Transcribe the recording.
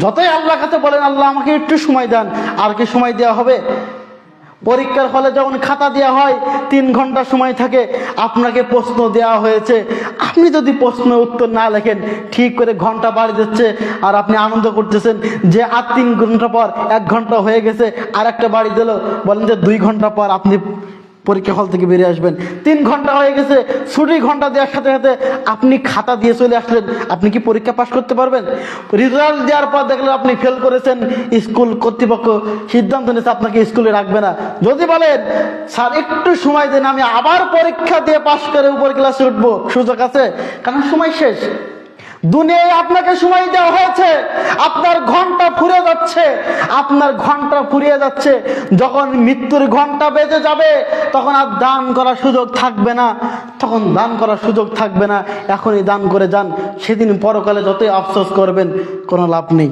যতই আল্লাহর কাছে বলেন আল্লাহ আমাকে একটু সময় দেন, আর কি সময় দেওয়া হবে? পরীক্ষার হলে যখন খাতা দেওয়া হয় 3 ঘন্টা সময় থাকে, আপনাকে প্রশ্ন দেওয়া হয়েছে, আপনি যদি প্রশ্নের উত্তর না লেখেন ঠিক করে ঘন্টা বাড়ি যাচ্ছে, আর আপনি আনন্দ করতেছেন যে আর 3 ঘন্টা পর 1 ঘন্টা হয়ে গেছে, আর একটা বাড়ি দিল, বলেন যে 2 ঘন্টা পর আপনি পরীক্ষা হল থেকে বেরিয়ে আসবেন। 3 ঘন্টা হয়ে গেছে, ছুটি ঘন্টা দেওয়ার সাথে সাথে আপনি খাতা দিয়ে চলে আসলেন, আপনি কি পরীক্ষা পাস করতে পারবেন? রেজাল্ট দেওয়ার পর দেখলেন আপনি ফেল করেছেন, স্কুল কর্তৃপক্ষ সিদ্ধান্ত নিয়েছে আপনাকে স্কুলে রাখবে না। যদি বলেন স্যার একটু সময় দেন, আমি আবার পরীক্ষা দিয়ে পাস করে উপর ক্লাসে উঠবো, সুযোগ আছে? কারণ সময় শেষ। দুনিয়ায় আপনাকে সময় দেওয়া হয়েছে, আপনার ঘন্টা ফুরিয়ে যাচ্ছে, আপনার ঘন্টা ফুরিয়ে যাচ্ছে। যখন মৃত্যুর ঘন্টা বেজে যাবে তখন আর দান করার সুযোগ থাকবে না, তখন দান করার সুযোগ থাকবে না। এখনই দান করে যান, সেদিন পরকালে যতই আফসোস করবেন কোনো লাভ নেই।